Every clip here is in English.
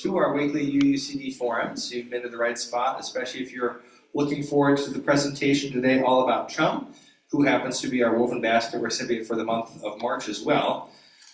to our weekly UUCD forums. You've been to the right spot, especially if you're looking forward to the presentation today all about Chum, who happens to be our Woven Basket recipient for the month of March as well.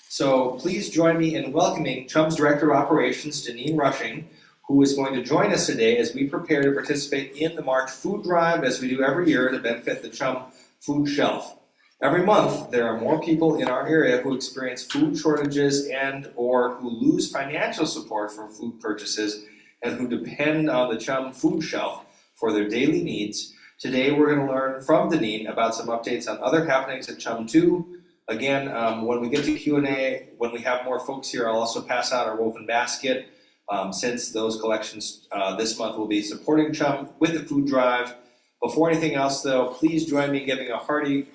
So please join me in welcoming Chum's Director of Operations, Denine Rushing, who is going to join us today as we prepare to participate in the March food drive, as we do every year, to benefit the Chum Food Shelf. Every month, there are more people in our area who experience food shortages and or who lose financial support for food purchases and who depend on the Chum Food Shelf for their daily needs. Today, we're going to learn from Denine about some updates on other happenings at Chum 2. Again, when we get to Q&A, when we have more folks here, I'll also pass out our woven basket since those collections this month will be supporting Chum with the food drive. Before anything else, though, please join me in giving a hearty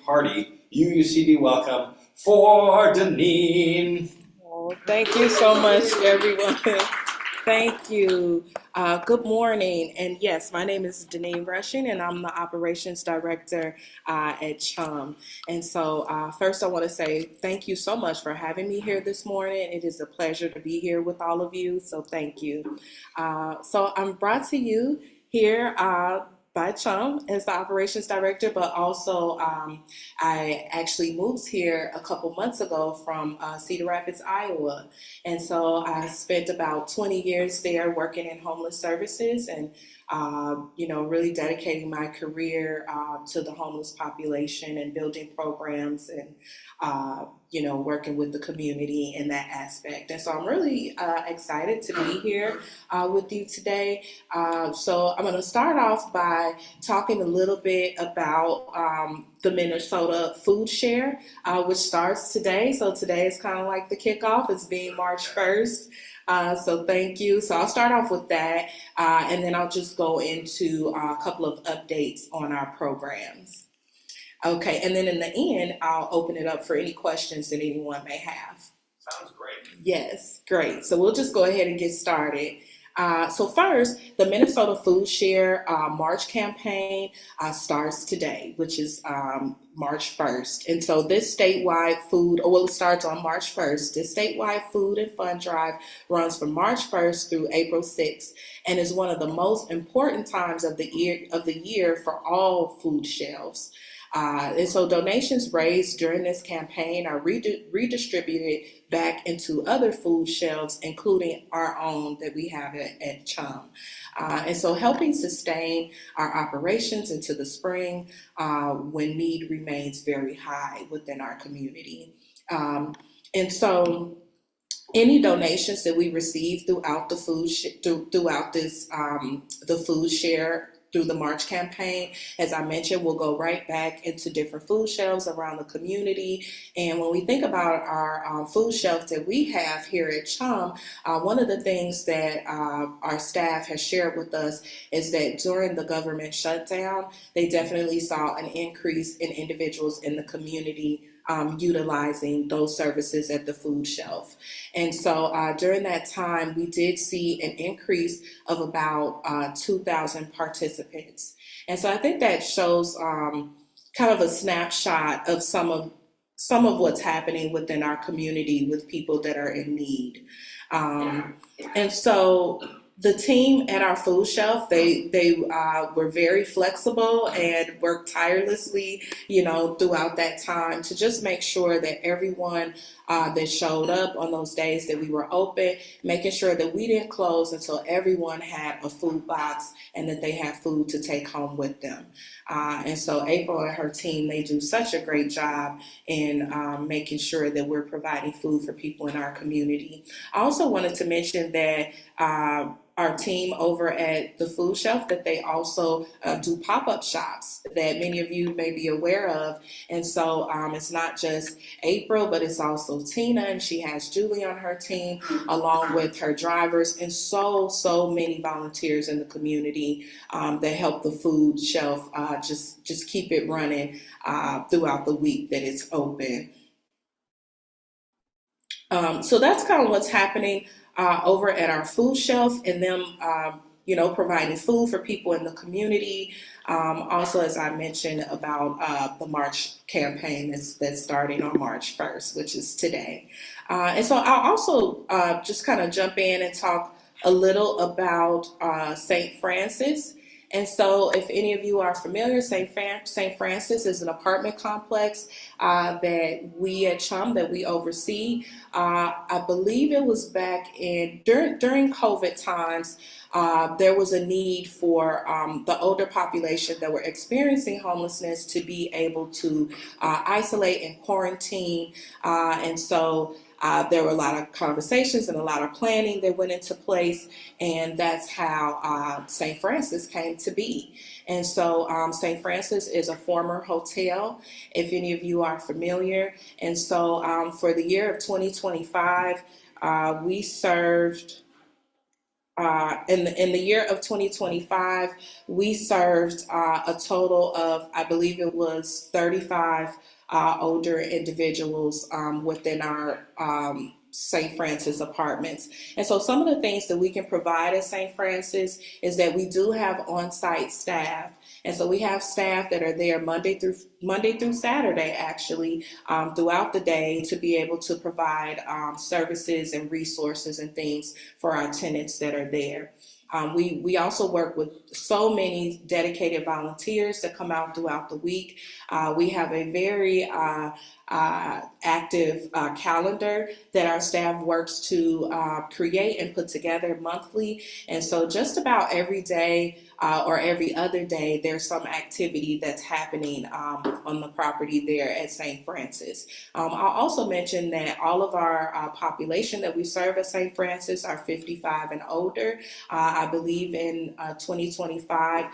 UUCD welcome for Denine. Oh, thank you so much, everyone. Thank you. Good morning. And yes, my name is Denine Rushing, and I'm the Operations Director at Chum. And so first I want to say thank you so much for having me here this morning. It is a pleasure to be here with all of you, so thank you. So I'm brought to you here by Chum as the Operations Director, but also I actually moved here a couple months ago from Cedar Rapids, Iowa. And so I spent about 20 years there working in homeless services and really dedicating my career to the homeless population and building programs and working with the community in that aspect. And so I'm really excited to be here with you today. So I'm going to start off by talking a little bit about the Minnesota Food Share, which starts today. So today is kind of like the kickoff. It's being March 1st. So thank you. So I'll start off with that, and then I'll just go into a couple of updates on our programs. Okay, and then in the end, I'll open it up for any questions that anyone may have. Sounds great. Yes, great. So we'll just go ahead and get started. So first, the Minnesota Food Share March campaign starts today, which is March 1st. And so this statewide it starts on March 1st. This statewide food and fun drive runs from March 1st through April 6th and is one of the most important times of the year for all food shelves. And so donations raised during this campaign are redistributed back into other food shelves, including our own that we have at Chum. And so helping sustain our operations into the spring when need remains very high within our community. And so any donations that we receive throughout the food share through the March campaign, as I mentioned, will go right back into different food shelves around the community. And when we think about our food shelf that we have here at Chum, one of the things that our staff has shared with us is that during the government shutdown, they definitely saw an increase in individuals in the community utilizing those services at the food shelf. And so during that time, we did see an increase of about 2,000 participants. And so I think that shows kind of a snapshot of some of what's happening within our community with people that are in need. And so the team at our food shelf, they were very flexible and worked tirelessly, throughout that time to just make sure that everyone that showed up on those days that we were open, making sure that we didn't close until everyone had a food box and that they had food to take home with them. And so April and her team, they do such a great job in making sure that we're providing food for people in our community. I also wanted to mention that our team over at the food shelf, that they also do pop-up shops that many of you may be aware of. And so it's not just April, but it's also Tina, and she has Julie on her team along with her drivers and so many volunteers in the community that help the food shelf just keep it running throughout the week that it's open. So that's kind of what's happening over at our food shelf, and them, providing food for people in the community. Also, as I mentioned about the March campaign that's starting on March 1st, which is today. And so I'll also just kind of jump in and talk a little about St. Francis. And so, if any of you are familiar, St. Francis is an apartment complex that we at Chum that we oversee. I believe it was back in during COVID times. There was a need for the older population that were experiencing homelessness to be able to isolate and quarantine, and so. There were a lot of conversations and a lot of planning that went into place, and that's how St. Francis came to be. And so St. Francis is a former hotel, if any of you are familiar. And so for the year of 2025, we served. In the year of 2025, we served a total of, I believe it was 35 older individuals within our St. Francis apartments. And so some of the things that we can provide at St. Francis is that we do have on-site staff. And so we have staff that are there Monday through Saturday, actually, throughout the day to be able to provide services and resources and things for our tenants that are there. We also work with so many dedicated volunteers that come out throughout the week. We have a very active calendar that our staff works to create and put together monthly. And so just about every day or every other day, there's some activity that's happening on the property there at St. Francis. I'll also mention that all of our population that we serve at St. Francis are 55 and older. I believe in 2025,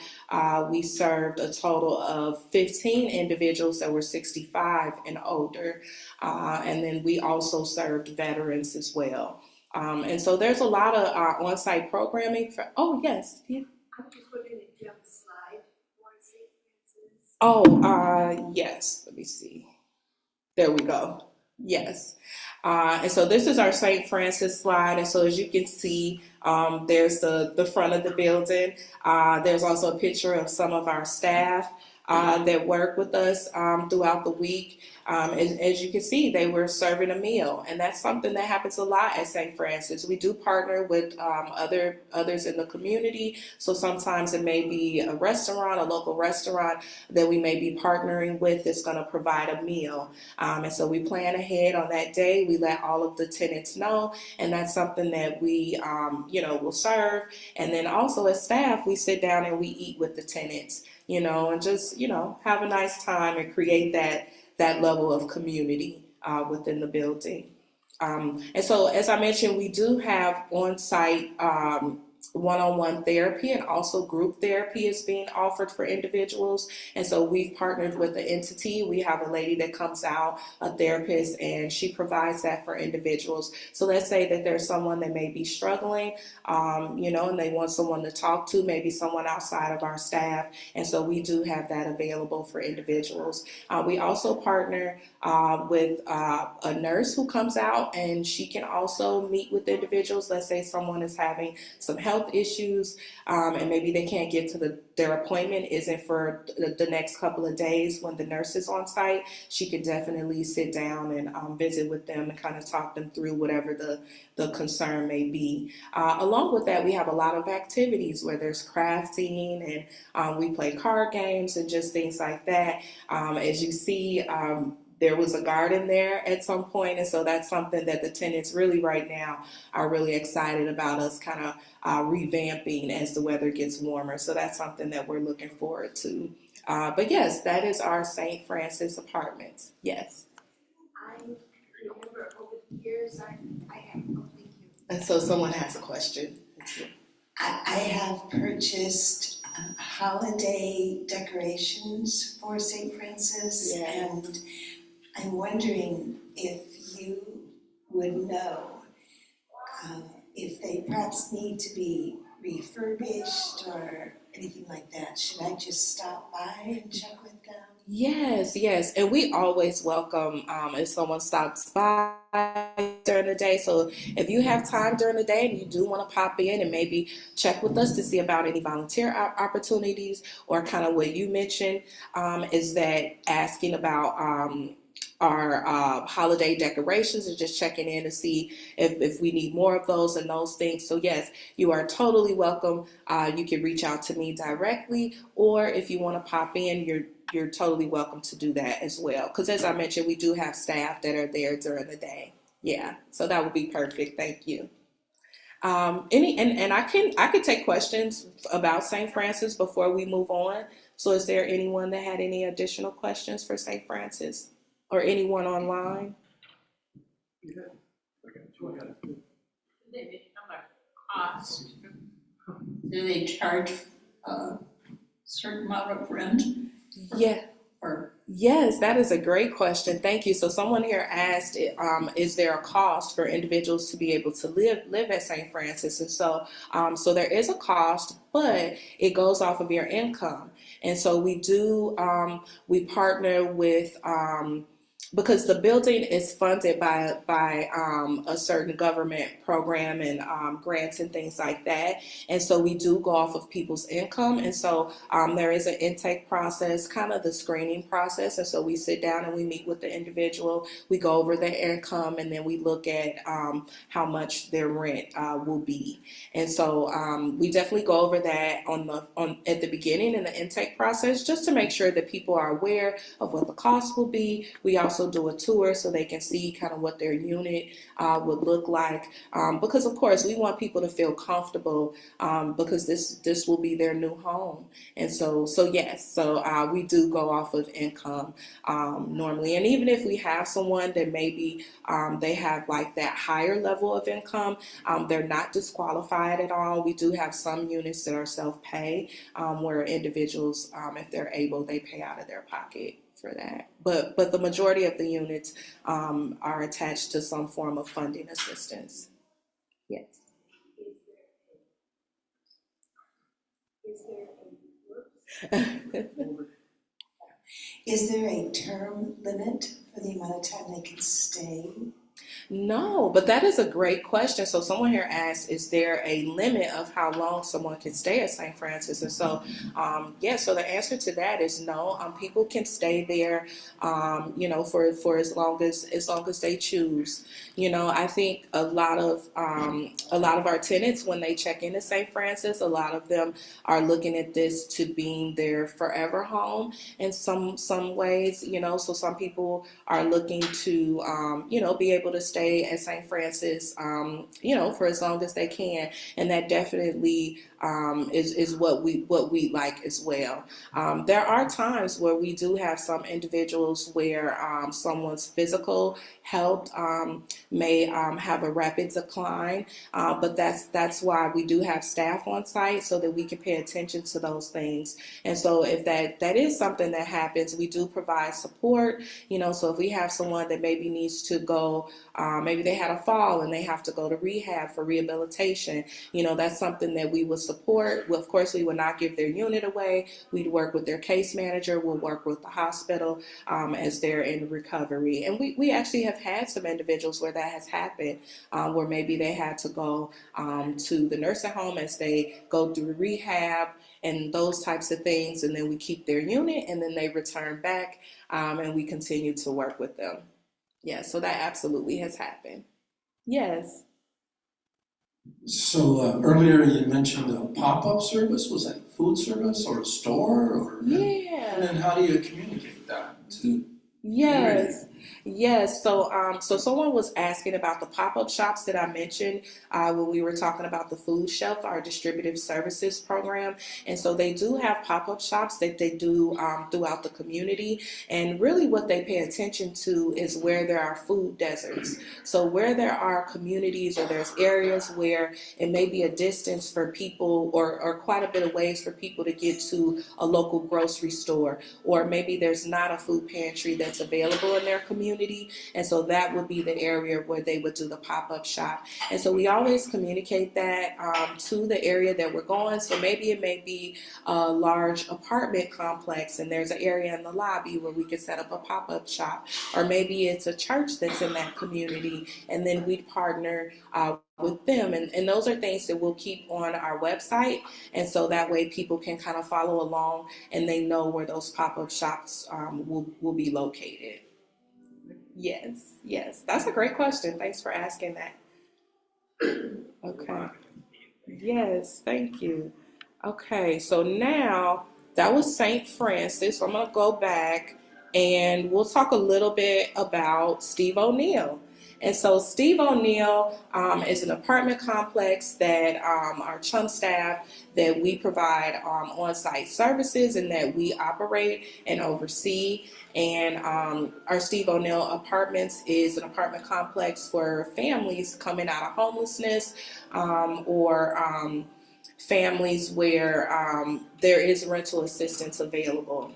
we served a total of 15 individuals that were 65 and older. And then we also served veterans as well. And so there's a lot of on-site programming for, oh, yes. Yeah. I'm just wondering if you have a slide for St. Francis. Oh, yes. Let me see. There we go. Yes. And so this is our St. Francis slide. And so as you can see, there's the front of the building. There's also a picture of some of our staff that work with us throughout the week. As you can see, they were serving a meal, and that's something that happens a lot at St. Francis. We do partner with others in the community, so sometimes it may be a restaurant, a local restaurant that we may be partnering with that's going to provide a meal. And so we plan ahead on that day. We let all of the tenants know, and that's something that we will serve. And then also as staff, we sit down and we eat with the tenants, and just, have a nice time and create that level of community within the building. And so, as I mentioned, we do have on-site one-on-one therapy, and also group therapy is being offered for individuals. And so we've partnered with the entity. We have a lady that comes out, a therapist, and she provides that for individuals. So let's say that there's someone that may be struggling, and they want someone to talk to, maybe someone outside of our staff. And so we do have that available for individuals. We also partner with a nurse who comes out, and she can also meet with individuals. Let's say someone is having some health issues, and maybe they can't get to their appointment isn't for the next couple of days when the nurse is on site. She can definitely sit down and visit with them and kind of talk them through whatever the concern may be. Along with that, we have a lot of activities where there's crafting, and we play card games and just things like that. As you see, there was a garden there at some point, and so that's something that the tenants really right now are really excited about us kind of revamping as the weather gets warmer. So that's something that we're looking forward to. But yes, that is our St. Francis apartments. Yes. I remember over the years, I have, oh, thank you. And so someone has a question. I have purchased holiday decorations for St. Francis, Yeah. and I'm wondering if you would know if they perhaps need to be refurbished or anything like that. Should I just stop by and check with them? Yes, and we always welcome if someone stops by during the day. So if you have time during the day and you do want to pop in and maybe check with us to see about any volunteer opportunities, or kind of what you mentioned is that asking about holiday decorations and just checking in to see if we need more of those and those things. So yes, you are totally welcome. You can reach out to me directly, or if you want to pop in, you're totally welcome to do that as well. Because as I mentioned, we do have staff that are there during the day. Yeah, so that would be perfect. Thank you. I could take questions about St. Francis before we move on. So is there anyone that had any additional questions for St. Francis or anyone online? Cost? Do they charge a certain amount of rent? Yeah. Or Yes, that is a great question. Thank you. So someone here asked, is there a cost for individuals to be able to live at St. Francis? And so there is a cost, but it goes off of your income. And so we partner with because the building is funded by a certain government program and grants and things like that. And so we do go off of people's income. And so there is an intake process, kind of the screening process. And so we sit down and we meet with the individual. We go over their income, and then we look at how much their rent will be. And so we definitely go over that at the beginning in the intake process, just to make sure that people are aware of what the cost will be. We also do a tour so they can see kind of what their unit would look like, because of course we want people to feel comfortable, because this will be their new home. And so yes, so we do go off of income normally. And even if we have someone that maybe they have like that higher level of income, they're not disqualified at all. We do have some units that are self-pay, where individuals, if they're able, they pay out of their pocket for that. But the majority of the units are attached to some form of funding assistance. Yes. Is there a term limit for the amount of time they can stay? No, but that is a great question. So someone here asked, is there a limit of how long someone can stay at St. Francis? And so, so the answer to that is no. People can stay there, for as long as they choose. I think a lot of our tenants, when they check into St. Francis, a lot of them are looking at this to being their forever home in some ways. So some people are looking to, be able to stay at St. Francis, for as long as they can, and that definitely is what we like as well. There are times where we do have some individuals where someone's physical health may have a rapid decline, but that's why we do have staff on site so that we can pay attention to those things. And so if that is something that happens, we do provide support. So if we have someone that maybe needs to go, maybe they had a fall and they have to go to rehab for rehabilitation, that's something that we would support. Well, of course, we would not give their unit away. We'd work with their case manager. We'll work with the hospital as they're in recovery. And we actually have had some individuals where that has happened, where maybe they had to go to the nursing home as they go through rehab and those types of things. And then we keep their unit, and then they return back, and we continue to work with them. Yeah, so that absolutely has happened. Yes. So earlier you mentioned a pop-up service. Was that food service or a store? Or, Yeah. And then how do you communicate that to Yes. Yes. So someone was asking about the pop-up shops that I mentioned when we were talking about the food shelf, our distributive services program. And so they do have pop-up shops that they do throughout the community. And really what they pay attention to is where there are food deserts. So where there are communities or there's areas where it may be a distance for people or quite a bit of ways for people to get to a local grocery store, or maybe there's not a food pantry that's available in their community. And so that would be the area where they would do the pop-up shop. And so we always communicate that to the area that we're going. So maybe it may be a large apartment complex and there's an area in the lobby where we could set up a pop-up shop. Or maybe it's a church that's in that community, and then we'd partner with them. And those are things that we'll keep on our website. And so that way people can kind of follow along and they know where those pop-up shops will be located. Yes, yes. That's a great question. Thanks for asking that. Okay. Yes, thank you. Okay, so now that was St. Francis. I'm going to go back and we'll talk a little bit about Steve O'Neill. And so, Steve O'Neill is an apartment complex that our Chum staff that we provide on-site services and that we operate and oversee. And our Steve O'Neill Apartments is an apartment complex for families coming out of homelessness or families where there is rental assistance available.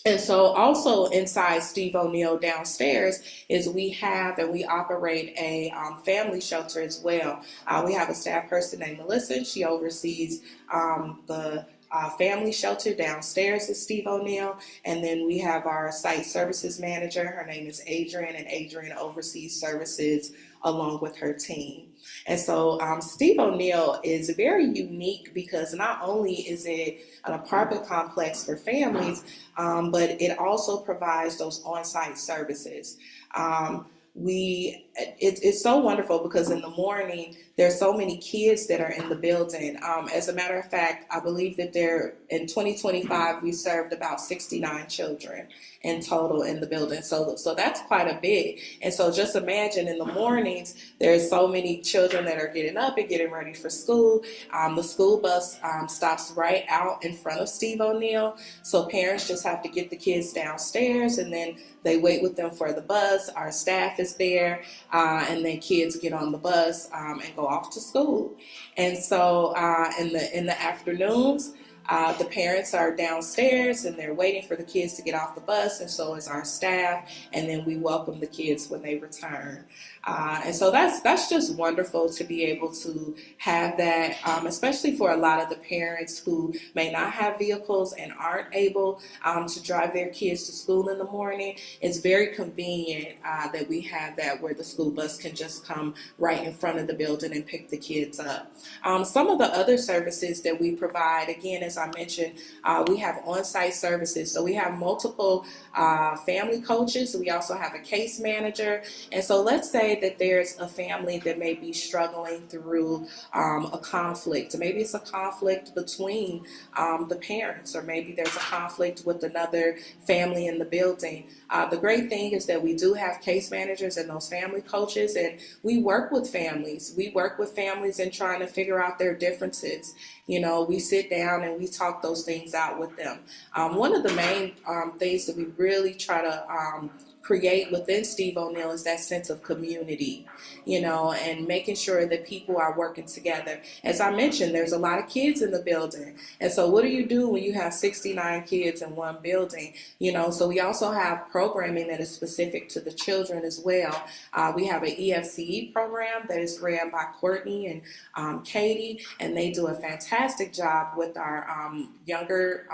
And so also inside Steve O'Neill downstairs is we have and we operate a family shelter as well. We have a staff person named Melissa. She oversees the family shelter downstairs at Steve O'Neill. And then we have our site services manager. Her name is Adrian, and Adrian oversees services along with her team. And so Steve O'Neill is very unique because not only is it an apartment complex for families, but it also provides those on-site services. It's so wonderful because in the morning there's so many kids that are in the building. As a matter of fact, I believe that in 2025 we served about 69 children in total in the building. So that's quite a bit. And so just imagine in the mornings there's so many children that are getting up and getting ready for school. The school bus stops right out in front of Steve O'Neill. So parents just have to get the kids downstairs and then they wait with them for the bus. Our staff is there, and then kids get on the bus and go off to school. And so in the afternoons, the parents are downstairs and they're waiting for the kids to get off the bus, and so is our staff, and then we welcome the kids when they return. And so that's just wonderful to be able to have that, especially for a lot of the parents who may not have vehicles and aren't able to drive their kids to school in the morning. It's very convenient that we have that where the school bus can just come right in front of the building and pick the kids up. Some of the other services that we provide, again, as I mentioned, we have on-site services. So we have multiple family coaches. We also have a case manager. And so let's say that there's a family that may be struggling through a conflict. Maybe it's a conflict between the parents, or maybe there's a conflict with another family in the building. The great thing is that we do have case managers and those family coaches, and we work with families. We work with families in trying to figure out their differences. You know, we sit down and we talk those things out with them. One of the main things that we really try to create within Steve O'Neill is that sense of community, you know, and making sure that people are working together. As I mentioned, there's a lot of kids in the building. And so what do you do when you have 69 kids in one building? You know, so we also have programming that is specific to the children as well. We have an EFCE program that is ran by Courtney and Katie, and they do a fantastic job with our younger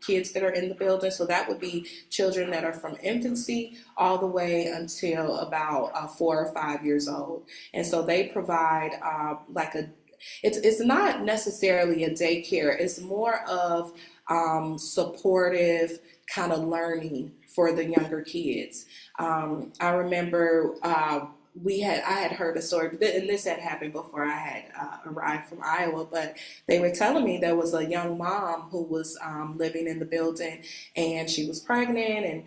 kids that are in the building. So that would be children that are from infancy all the way until about 4 or 5 years old. And so they provide it's not necessarily a daycare. It's more of supportive kind of learning for the younger kids. I remember I had heard a story, and this had happened before I had arrived from Iowa, but they were telling me there was a young mom who was living in the building, and she was pregnant, and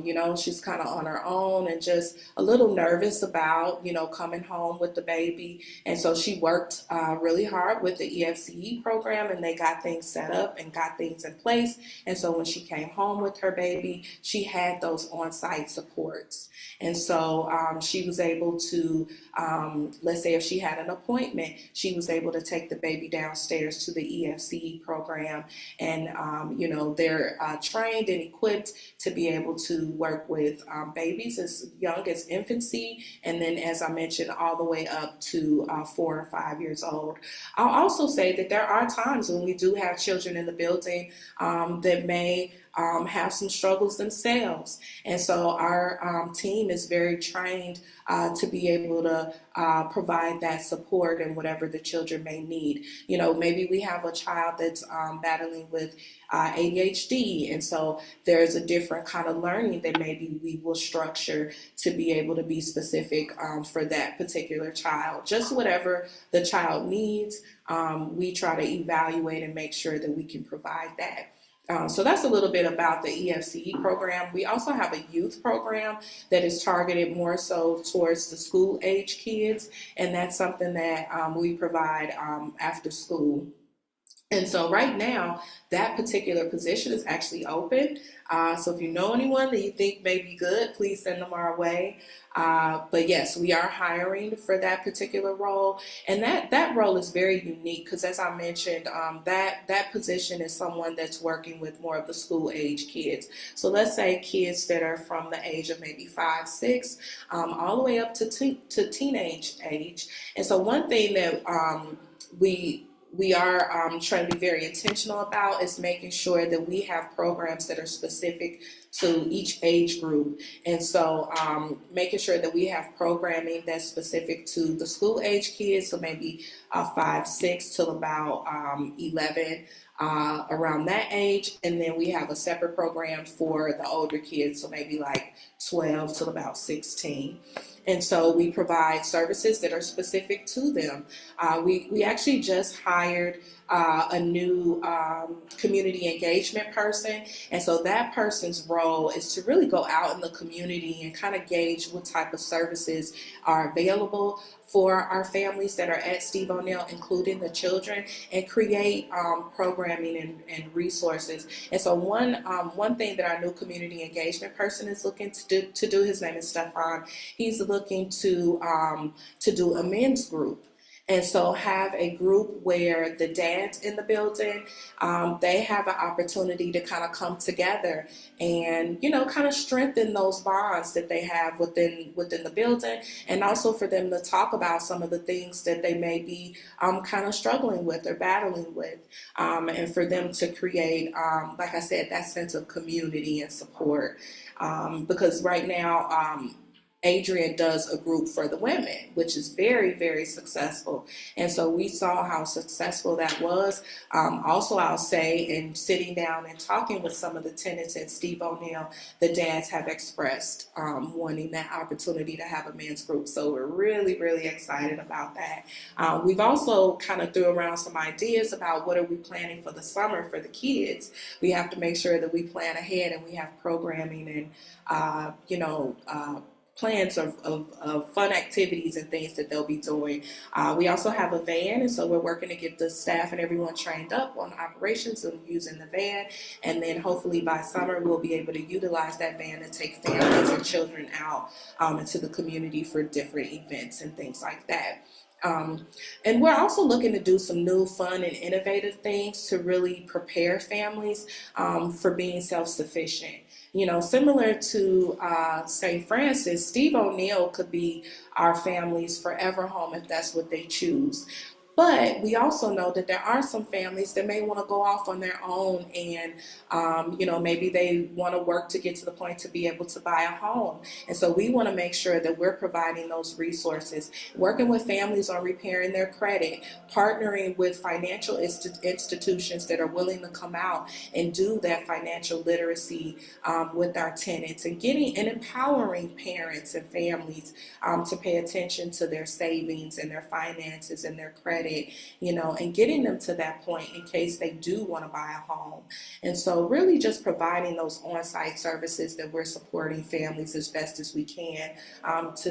you know, she's kind of on her own and just a little nervous about, you know, coming home with the baby. And so she worked really hard with the EFCE program, and they got things set up and got things in place. And so when she came home with her baby, she had those on-site supports. And so she was able to, let's say if she had an appointment, she was able to take the baby downstairs to the EFCE program. And, you know, they're trained and equipped to be able to work with babies as young as infancy. And then, as I mentioned, all the way up to 4 or 5 years old. I'll also say that there are times when we do have children in the building that may have some struggles themselves. And so our team is very trained to be able to provide that support and whatever the children may need. You know, maybe we have a child that's battling with ADHD, and so there's a different kind of learning that maybe we will structure to be able to be specific for that particular child. Just whatever the child needs, we try to evaluate and make sure that we can provide that. So that's a little bit about the EFCE program. We also have a youth program that is targeted more so towards the school age kids, and that's something that we provide after school. And so right now, that particular position is actually open. So if you know anyone that you think may be good, please send them our way. But yes, we are hiring for that particular role. And that role is very unique because, as I mentioned, that position is someone that's working with more of the school age kids. So let's say kids that are from the age of maybe 5, 6, all the way up to teenage age. And so one thing that we are trying to be very intentional about is making sure that we have programs that are specific to each age group. And so making sure that we have programming that's specific to the school age kids, so maybe 5, 6 till about 11, around that age. And then we have a separate program for the older kids, so maybe like 12 till about 16. And so we provide services that are specific to them. We actually just hired a new community engagement person. And so that person's role is to really go out in the community and kind of gauge what type of services are available for our families that are at Steve O'Neill, including the children, and create programming and resources. And so one thing that our new community engagement person is looking to do, his name is Stefan, he's looking to do a men's group. And so have a group where the dads in the building, they have an opportunity to kind of come together and, you know, kind of strengthen those bonds that they have within the building, and also for them to talk about some of the things that they may be kind of struggling with or battling with, and for them to create, like I said, that sense of community and support. Because right now, Adrian does a group for the women, which is very, very successful. And so we saw how successful that was. Also, I'll say, in sitting down and talking with some of the tenants at Steve O'Neill, the dads have expressed wanting that opportunity to have a men's group. So we're really, really excited about that. We've also kind of threw around some ideas about what are we planning for the summer for the kids. We have to make sure that we plan ahead and we have programming and, plans of fun activities and things that they'll be doing. We also have a van, and so we're working to get the staff and everyone trained up on operations and using the van. And then hopefully by summer, we'll be able to utilize that van to take families and children out into the community for different events and things like that. And we're also looking to do some new fun and innovative things to really prepare families for being self-sufficient. You know, similar to St. Francis, Steve O'Neill could be our family's forever home if that's what they choose. But we also know that there are some families that may want to go off on their own and, maybe they want to work to get to the point to be able to buy a home. And so we want to make sure that we're providing those resources, working with families on repairing their credit, partnering with financial institutions that are willing to come out and do that financial literacy with our tenants, and empowering parents and families to pay attention to their savings and their finances and their credit, and getting them to that point in case they do want to buy a home. And so really just providing those on-site services that we're supporting families as best as we can,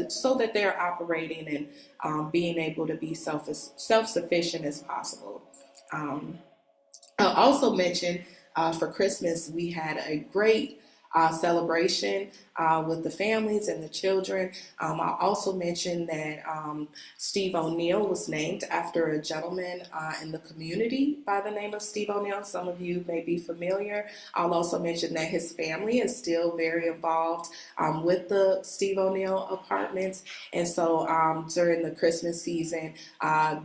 so that they're operating and being able to be self-sufficient as possible. I'll also mention for Christmas, we had a great celebration with the families and the children. I also mentioned that Steve O'Neill was named after a gentleman in the community by the name of Steve O'Neill. Some of you may be familiar. I'll also mention that his family is still very involved with the Steve O'Neill Apartments. And so during the Christmas season,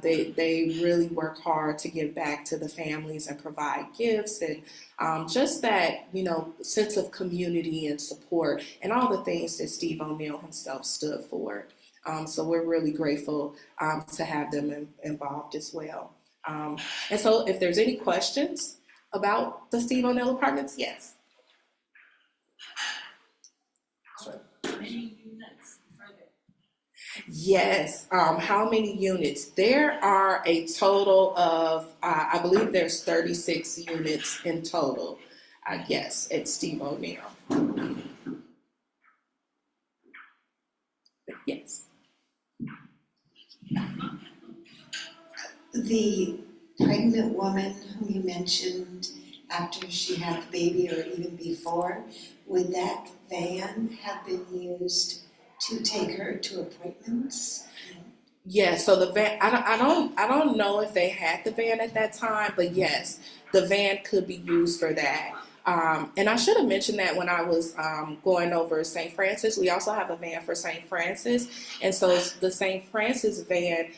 they really work hard to give back to the families and provide gifts and just that, sense of community and support and all the things that Steve O'Neill himself stood for. So we're really grateful to have them involved as well. And so if there's any questions about the Steve O'Neill Apartments, yes. How many units are there? Yes. How many units? There are a total of, I believe there's 36 units in total. Yes, at Steve O'Neill. Yes. The pregnant woman whom you mentioned after she had the baby or even before, would that van have been used to take her to appointments? Yeah, so the van, I don't know if they had the van at that time, but yes, the van could be used for that. And I should have mentioned that when I was going over St. Francis. We also have a van for St. Francis. And so the St. Francis van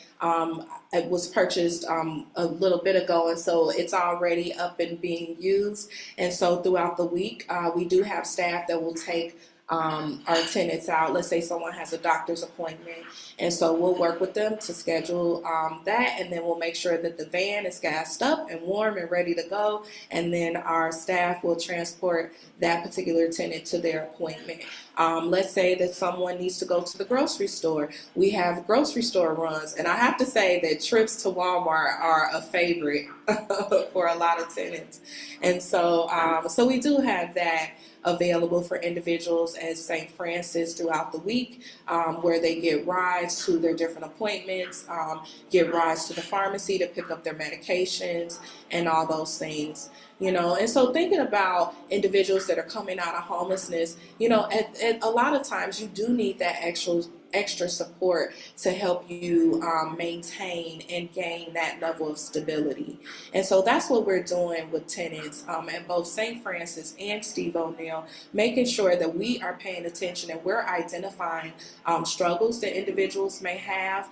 it was purchased a little bit ago. And so it's already up and being used. And so throughout the week, we do have staff that will take our tenants out. Let's say someone has a doctor's appointment, and so we'll work with them to schedule that, and then we'll make sure that the van is gassed up and warm and ready to go, and then our staff will transport that particular tenant to their appointment. Let's say that someone needs to go to the grocery store. We have grocery store runs, and I have to say that trips to Walmart are a favorite for a lot of tenants, and so so we do have that available for individuals at St. Francis throughout the week, where they get rides to their different appointments, get rides to the pharmacy to pick up their medications and all those things. And so thinking about individuals that are coming out of homelessness, at a lot of times you do need that extra support to help you maintain and gain that level of stability. And so that's what we're doing with tenants at both St. Francis and Steve O'Neill, making sure that we are paying attention and we're identifying struggles that individuals may have.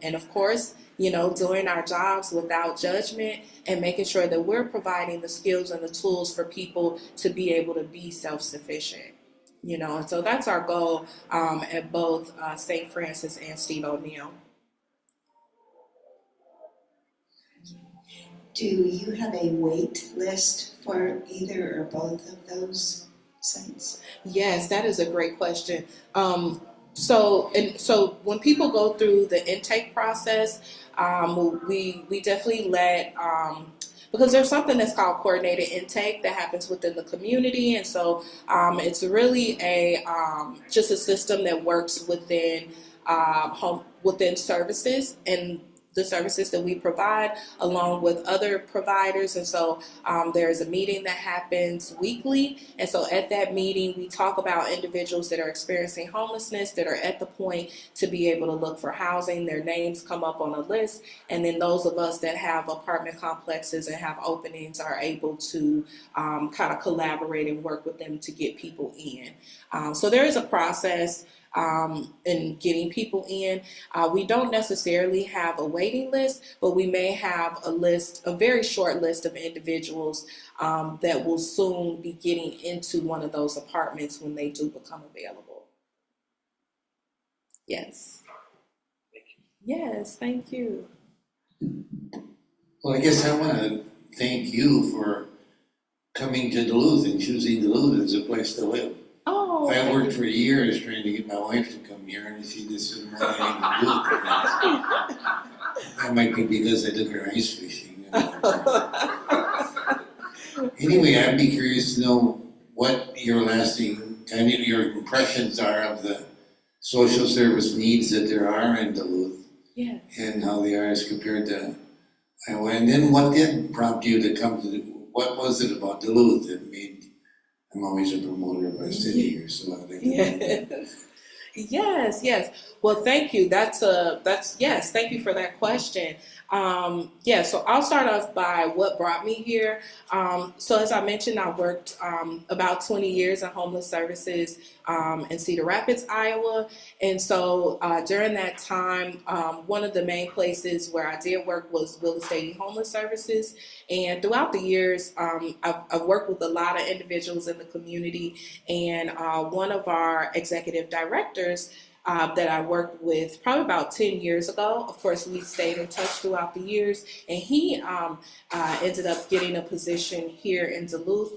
And of course, doing our jobs without judgment and making sure that we're providing the skills and the tools for people to be able to be self-sufficient. And so that's our goal at both St. Francis and Steve O'Neill. Do you have a wait list for either or both of those sites? Yes, that is a great question. So when people go through the intake process, we definitely let because there's something that's called coordinated intake that happens within the community, and so it's really just a system that works within within services and the services that we provide along with other providers. And so there's a meeting that happens weekly. And so at that meeting, we talk about individuals that are experiencing homelessness, that are at the point to be able to look for housing. Their names come up on a list. And then those of us that have apartment complexes and have openings are able to kind of collaborate and work with them to get people in. So there is a process in getting people in. We don't necessarily have a waiting list, but we may have a very short list of individuals that will soon be getting into one of those apartments when they do become available. Yes. Yes, thank you. Well, I guess I want to thank you for coming to Duluth and choosing Duluth as a place to live. Oh, I worked for years trying to get my wife to come here, and see, this isn't really anything to do with it. That might be because I took her ice fishing. Anyway, I'd be curious to know what your your impressions are of the social service needs that there are in Duluth. Yeah. And how they are as compared to Iowa. And then what did prompt you to come to what was it about Duluth that made I'm always a promoter if I sit here, so I think. Yes. Well, thank you. Yes. Thank you for that question. So I'll start off by what brought me here. So as I mentioned, I worked about 20 years in homeless services in Cedar Rapids, Iowa. And so during that time, one of the main places where I did work was Willis Daily Homeless Services. And throughout the years, I've worked with a lot of individuals in the community. And one of our executive directors that I worked with probably about 10 years ago. Of course, we stayed in touch throughout the years, and he ended up getting a position here in Duluth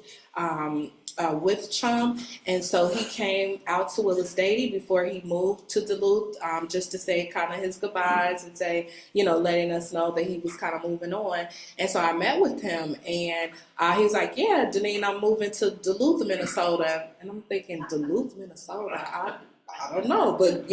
with Chum, and so he came out to Willis Daily before he moved to Duluth, just to say kind of his goodbyes and say, letting us know that he was kind of moving on. And so I met with him, and he was like, "Yeah, Denine, I'm moving to Duluth, Minnesota." And I'm thinking, Duluth, Minnesota? I don't know, but,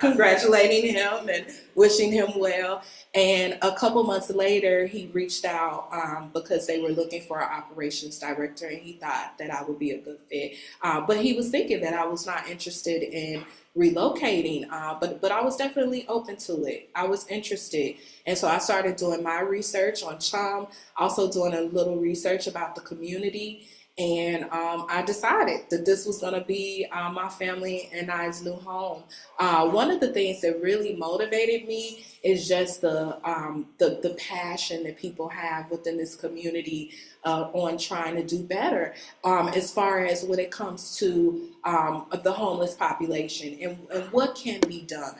congratulating him and wishing him well. And a couple months later, he reached out because they were looking for an operations director, and he thought that I would be a good fit. But he was thinking that I was not interested in relocating, but I was definitely open to it. I was interested. And so I started doing my research on Chum, also doing a little research about the community. And I decided that this was going to be my family and I's new home. One of the things that really motivated me is just the passion that people have within this community on trying to do better as far as when it comes to the homeless population and what can be done.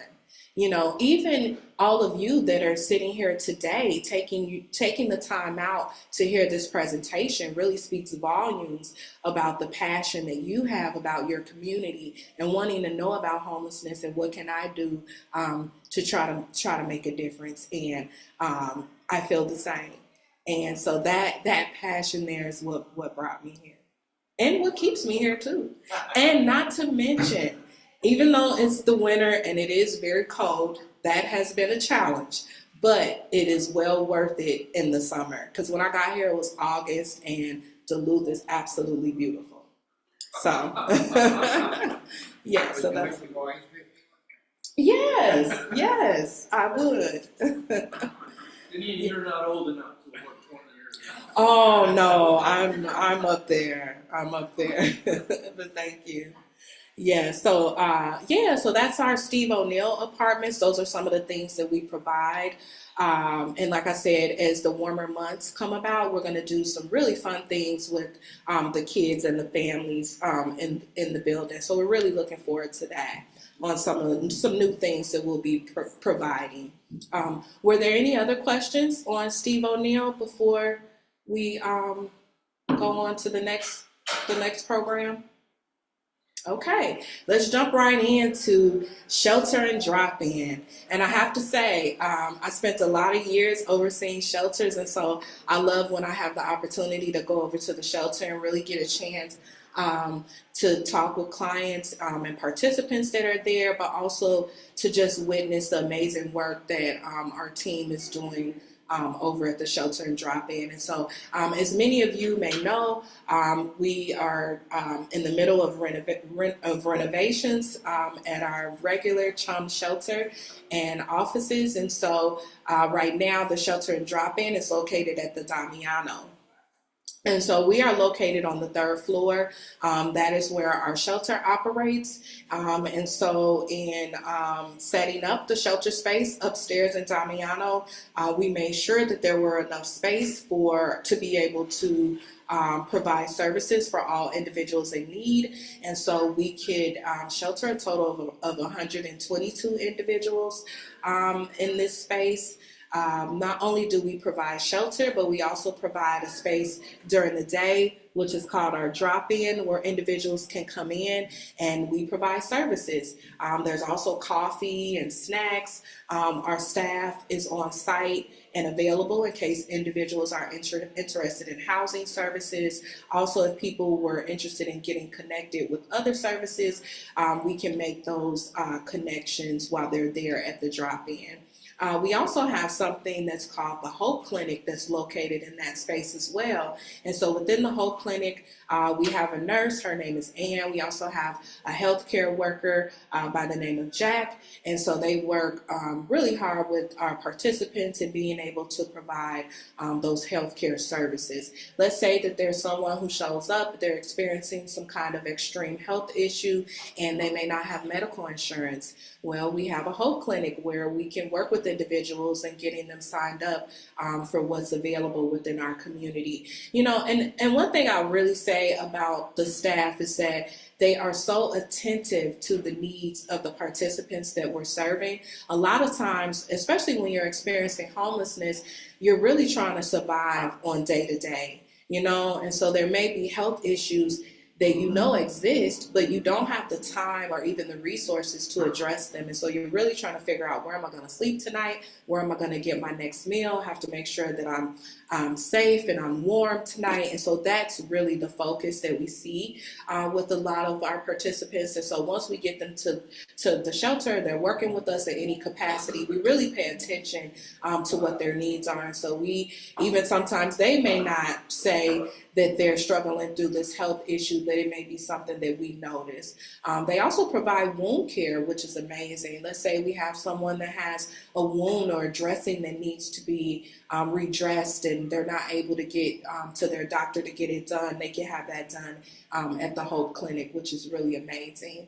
Even all of you that are sitting here today, taking the time out to hear this presentation really speaks volumes about the passion that you have about your community and wanting to know about homelessness and what can I do to try to make a difference. And I feel the same. And so that passion there is what brought me here, and what keeps me here too. And not to mention, even though it's the winter and it is very cold, that has been a challenge, but it is well worth it in the summer. Because when I got here, it was August, and Duluth is absolutely beautiful. So, yeah, so that's... Yes, I would. Denine, you're not old enough to work 20 years. Oh, no, I'm up there. But thank you. Yeah, so that's our Steve O'Neill apartments. Those are some of the things that we provide. And like I said, as the warmer months come about, we're going to do some really fun things with the kids and the families in the building. So we're really looking forward to that on some new things that we'll be providing. Were there any other questions on Steve O'Neill before we go on to the next program? Okay, let's jump right into shelter and drop-in. And I have to say, I spent a lot of years overseeing shelters, and so I love when I have the opportunity to go over to the shelter and really get a chance to talk with clients and participants that are there, but also to just witness the amazing work that our team is doing over at the shelter and drop-in. And so as many of you may know, we are in the middle of renovations at our regular Chum shelter and offices. And so right now the shelter and drop-in is located at the Damiano. And so we are located on the 3rd floor. That is where our shelter operates. And so in setting up the shelter space upstairs in Damiano, we made sure that there were enough space to be able to provide services for all individuals in need. And so we could shelter a total of 122 individuals in this space. Not only do we provide shelter, but we also provide a space during the day, which is called our drop-in, where individuals can come in and we provide services. There's also coffee and snacks. Our staff is on site and available in case individuals are interested in housing services. Also, if people were interested in getting connected with other services, we can make those connections while they're there at the drop-in. we also have something that's called the Hope Clinic that's located in that space as well. And so within the Hope Clinic, we have a nurse, her name is Ann. We also have a healthcare worker by the name of Jack. And so they work really hard with our participants in being able to provide those healthcare services. Let's say that there's someone who shows up, they're experiencing some kind of extreme health issue, and they may not have medical insurance. Well, we have a Hope Clinic where we can work with individuals and getting them signed up for what's available within our community. And one thing I'll really say about the staff is that they are so attentive to the needs of the participants that we're serving. A lot of times, especially when you're experiencing homelessness, you're really trying to survive on day to day, and so there may be health issues that exist, but you don't have the time or even the resources to address them. And so you're really trying to figure out, where am I going to sleep tonight? Where am I going to get my next meal? I have to make sure that I'm safe and I'm warm tonight. And so that's really the focus that we see with a lot of our participants. And so once we get them to the shelter, they're working with us at any capacity, we really pay attention to what their needs are. And so sometimes they may not say that they're struggling through this health issue, but it may be something that we notice. They also provide wound care, which is amazing. Let's say we have someone that has a wound or a dressing that needs to be redressed, and they're not able to get to their doctor to get it done. They can have that done at the Hope Clinic, which is really amazing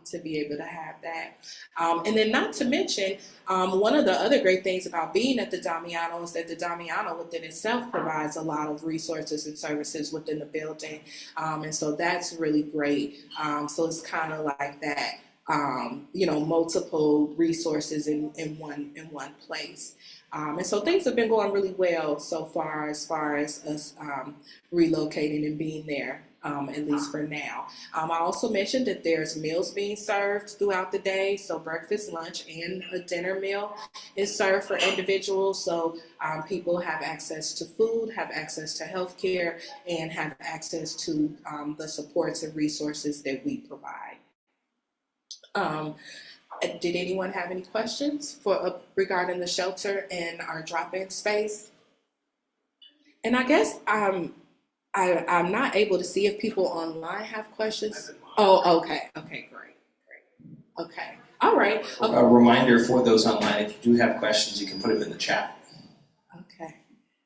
to be able to have that. And then not to mention, one of the other great things about being at the Damiano is that the Damiano within itself provides a lot of resources and services within the building. And so that's really great. So it's kind of like that, multiple resources in one place. And so things have been going really well so far as us relocating and being there, at least for now. I also mentioned that there's meals being served throughout the day. So breakfast, lunch, and a dinner meal is served for individuals. So people have access to food, have access to health care, and have access to the supports and resources that we provide. Did anyone have any questions regarding the shelter and our drop-in space? And I guess I'm not able to see if people online have questions. Oh, okay, great. Okay, all right. Okay. A reminder for those online, if you do have questions, you can put them in the chat. Okay,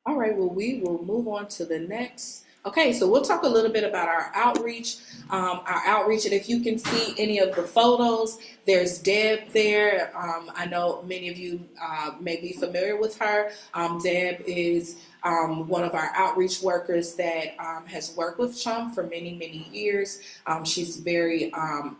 all right. Well, we will move on to the next. Okay, so we'll talk a little bit about our outreach. And if you can see any of the photos, there's Deb there. I know many of you may be familiar with her. Deb is one of our outreach workers that has worked with Chum for many, many years. She's very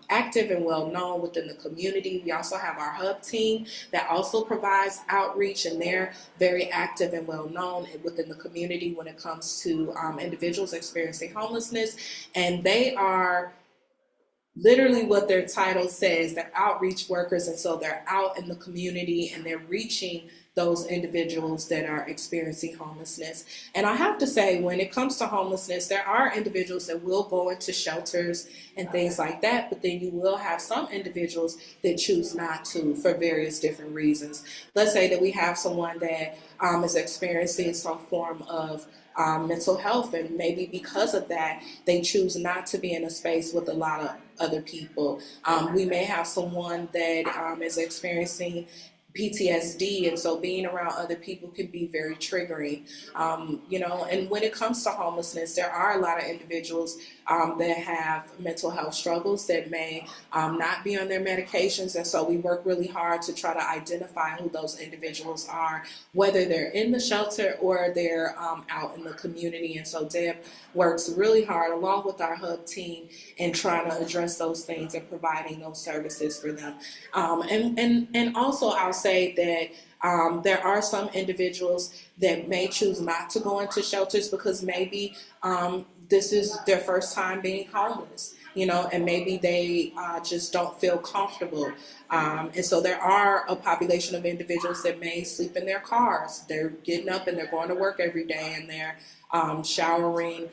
active and well known within the community. We also have our hub team that also provides outreach, and they're very active and well known within the community when it comes to individuals experiencing homelessness. And they are literally what their title says. They're outreach workers, and so they're out in the community and they're reaching those individuals that are experiencing homelessness. And I have to say, when it comes to homelessness, there are individuals that will go into shelters and things like that, but then you will have some individuals that choose not to for various different reasons. Let's say that we have someone that is experiencing some form of mental health, and maybe because of that, they choose not to be in a space with a lot of other people. We may have someone that is experiencing PTSD, and so being around other people can be very triggering. And when it comes to homelessness, there are a lot of individuals that have mental health struggles that may not be on their medications, and so we work really hard to try to identify who those individuals are, whether they're in the shelter or they're out in the community. And so Deb works really hard along with our hub team in trying to address those things and providing those services for them. And also I'll say that there are some individuals that may choose not to go into shelters because maybe this is their first time being homeless, and maybe they just don't feel comfortable. And so there are a population of individuals that may sleep in their cars. They're getting up and they're going to work every day, and they're showering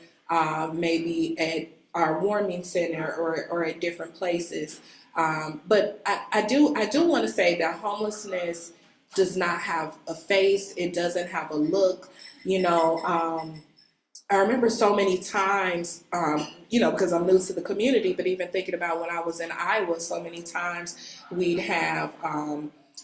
maybe at our warming center or at different places. But I do want to say that homelessness does not have a face. It doesn't have a look. You know, I remember so many times, you know, because I'm new to the community, but even thinking about when I was in Iowa, so many times we'd have,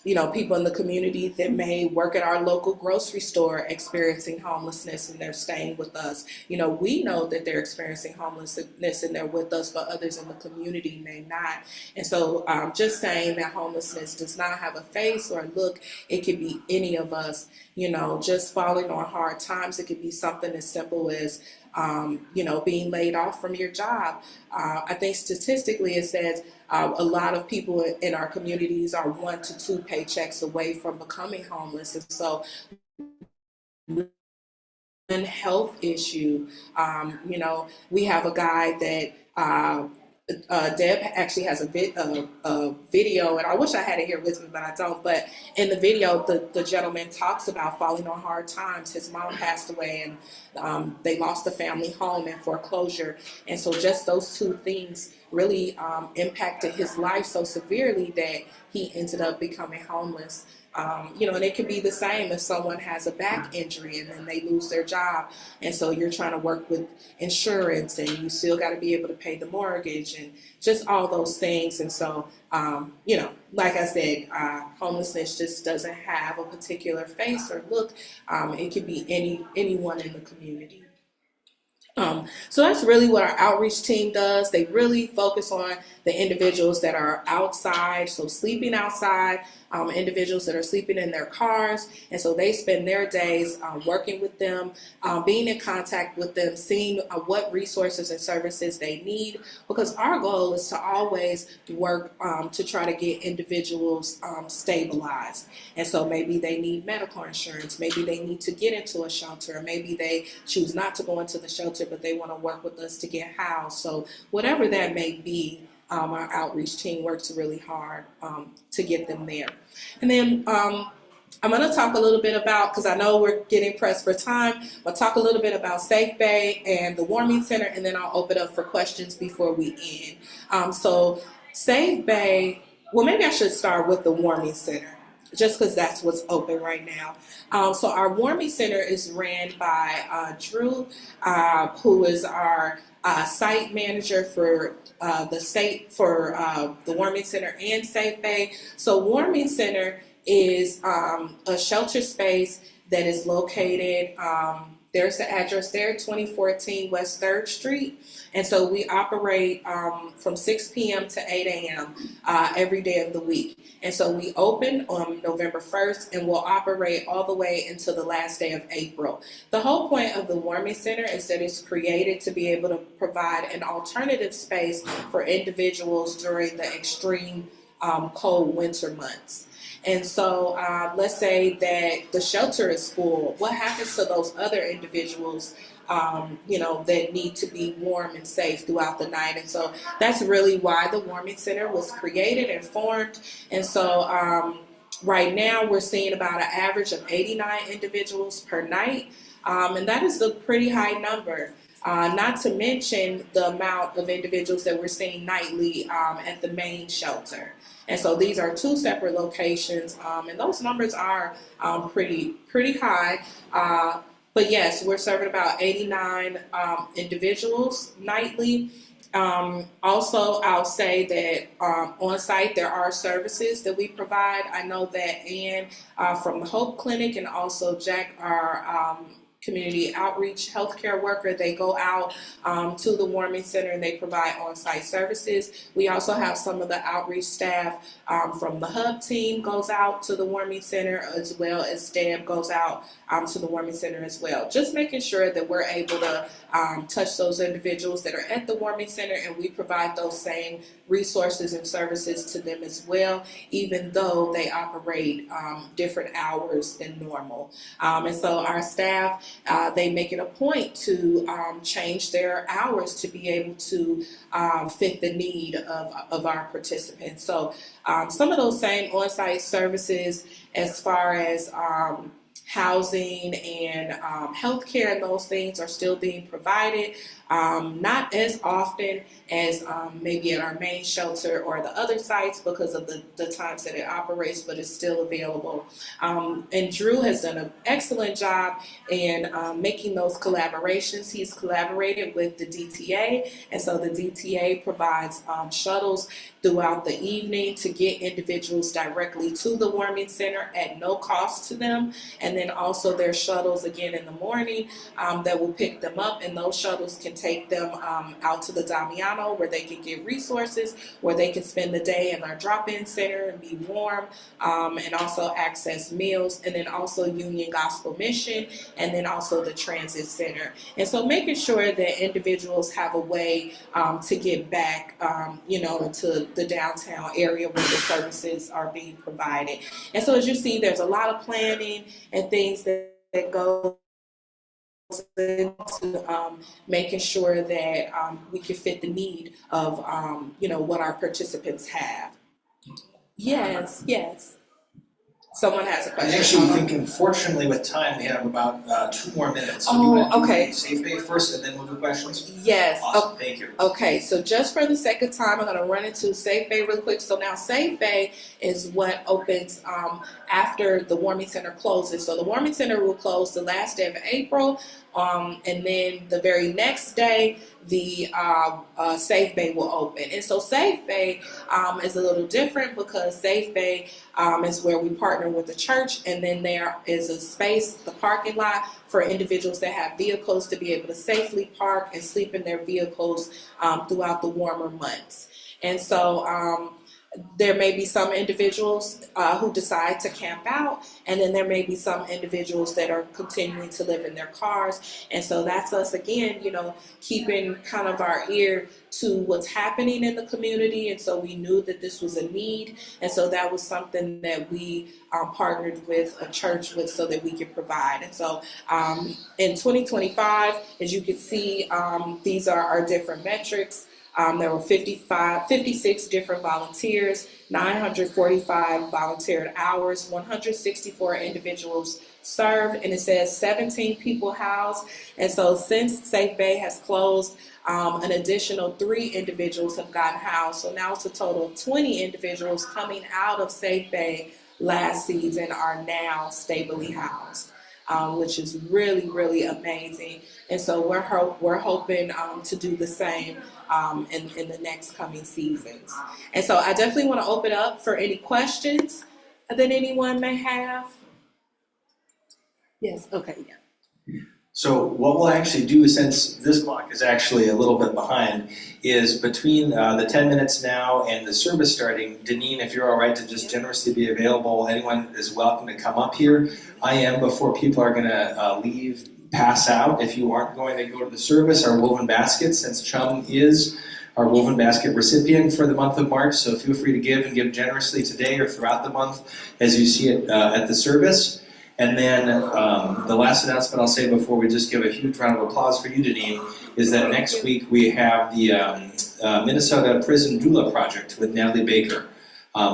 you know, people in the community that may work at our local grocery store experiencing homelessness and they're staying with us. You know, we know that they're experiencing homelessness and they're with us, but others in the community may not. And so just saying that homelessness does not have a face or a look, it could be any of us, you know, just falling on hard times. It could be something as simple as, you know, being laid off from your job. I think statistically it says a lot of people in our communities are 1 to 2 paychecks away from becoming homeless. And so one health issue, you know, we have a guy that Deb actually has a video, and I wish I had it here with me, but I don't. But in the video, the gentleman talks about falling on hard times. His mom passed away, and they lost the family home and foreclosure. And so just those two things really impacted his life so severely that he ended up becoming homeless. You know, and it can be the same if someone has a back injury and then they lose their job. And so you're trying to work with insurance and you still got to be able to pay the mortgage and just all those things. And so, you know, like I said, homelessness just doesn't have a particular face or look. It could be anyone in the community. So that's really what our outreach team does. They really focus on the individuals that are outside, so sleeping outside, individuals that are sleeping in their cars. And so they spend their days working with them, being in contact with them, seeing what resources and services they need, because our goal is to always work to try to get individuals stabilized. And so maybe they need medical insurance, maybe they need to get into a shelter, maybe they choose not to go into the shelter, but they want to work with us to get housed. So whatever that may be, our outreach team works really hard to get them there. And then I'm going to talk a little bit about, because I know we're getting pressed for time, I'll talk a little bit about Safe Bay and the Warming Center, and then I'll open up for questions before we end. So Safe Bay, well, maybe I should start with the Warming Center, just because that's what's open right now. So our Warming Center is ran by Drew, who is our site manager for the Warming Center and Safe Bay. So Warming Center is a shelter space that is located, there's the address there, 2014 West 3rd Street. And so we operate from 6 p.m. to 8 a.m. Every day of the week. And so we open on November 1st and we'll operate all the way until the last day of April. The whole point of the Warming Center is that it's created to be able to provide an alternative space for individuals during the extreme cold winter months. And so let's say that the shelter is full. What happens to those other individuals, you know, that need to be warm and safe throughout the night? And so that's really why the Warming Center was created and formed. And so right now we're seeing about an average of 89 individuals per night. And that is a pretty high number. Not to mention the amount of individuals that we're seeing nightly at the main shelter. And so these are two separate locations, and those numbers are pretty high. But yes, we're serving about 89 individuals nightly. Also, I'll say that on site there are services that we provide. I know that Ann from the Hope Clinic and also Jack, our community outreach healthcare worker, they go out to the Warming Center and they provide on-site services. We also have some of the outreach staff from the Hub team goes out to the Warming Center, as well as Deb goes out to the Warming Center as well. Just making sure that we're able to touch those individuals that are at the Warming Center, and we provide those same resources and services to them as well, even though they operate different hours than normal. And so our staff, they make it a point to change their hours to be able to fit the need of our participants. So some of those same on-site services as far as housing and healthcare and those things are still being provided. Not as often as maybe at our main shelter or the other sites because of the times that it operates, but it's still available. And Drew has done an excellent job in making those collaborations. He's collaborated with the DTA, and so the DTA provides shuttles throughout the evening to get individuals directly to the warming center at no cost to them. And then also there's shuttles again in the morning that will pick them up, and those shuttles can take them out to the Damiano where they can get resources, where they can spend the day in our drop-in center and be warm, and also access meals, and then also Union Gospel Mission, and then also the transit center. And so making sure that individuals have a way to get back, to the downtown area where the services are being provided. And so as you see, there's a lot of planning and things that go into making sure that we can fit the need of what our participants have. Yes. Someone has a I question. actually think, unfortunately, with time, we have about 2 more minutes. So do you Oh, want to okay. do Safe Bay first, and then we'll do questions? Yes. Awesome, thank you. Okay, so just for the sake of time, I'm going to run into Safe Bay real quick. So now Safe Bay is what opens after the warming center closes. So the warming center will close the last day of April, and then the very next day, the Safe Bay will open. And so Safe Bay is a little different because Safe Bay is where we partner with the church, and then there is a space, the parking lot, for individuals that have vehicles to be able to safely park and sleep in their vehicles throughout the warmer months. And so there may be some individuals who decide to camp out, and then there may be some individuals that are continuing to live in their cars. And so that's us again, keeping kind of our ear to what's happening in the community. And so we knew that this was a need, and so that was something that we partnered with a church with so that we could provide. And so in 2025, as you can see, these are our different metrics. There were 56 different volunteers, 945 volunteered hours, 164 individuals served, and it says 17 people housed. And so since Safe Bay has closed, an additional 3 individuals have gotten housed. So now it's a total of 20 individuals coming out of Safe Bay last season are now stably housed. Which is really, really amazing. And so we're hoping to do the same in the next coming seasons. And so I definitely want to open up for any questions that anyone may have. Yes, okay, yeah. So what we'll actually do, since this clock is actually a little bit behind, is between the 10 minutes now and the service starting, Denine, if you're all right to just generously be available, anyone is welcome to come up here. I am, before people are going to leave, pass out. If you aren't going to go to the service, our woven basket, since Chum is our woven basket recipient for the month of March, so feel free to give and give generously today or throughout the month as you see it at the service. And then the last announcement I'll say before we just give a huge round of applause for you, Denine, is that next week we have the Minnesota Prison Doula Project with Natalie Baker.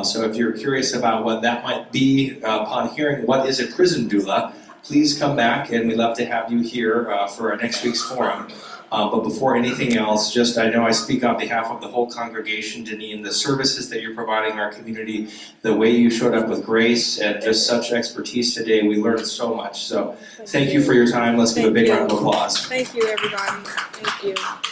So if you're curious about what that might be upon hearing what is a prison doula, please come back, and we'd love to have you here for our next week's forum. But before anything else, I know I speak on behalf of the whole congregation, Denine, the services that you're providing our community, the way you showed up with grace and just such expertise today, we learned so much. So thank you for your time. Let's give a big round of applause. Thank you, everybody. Thank you.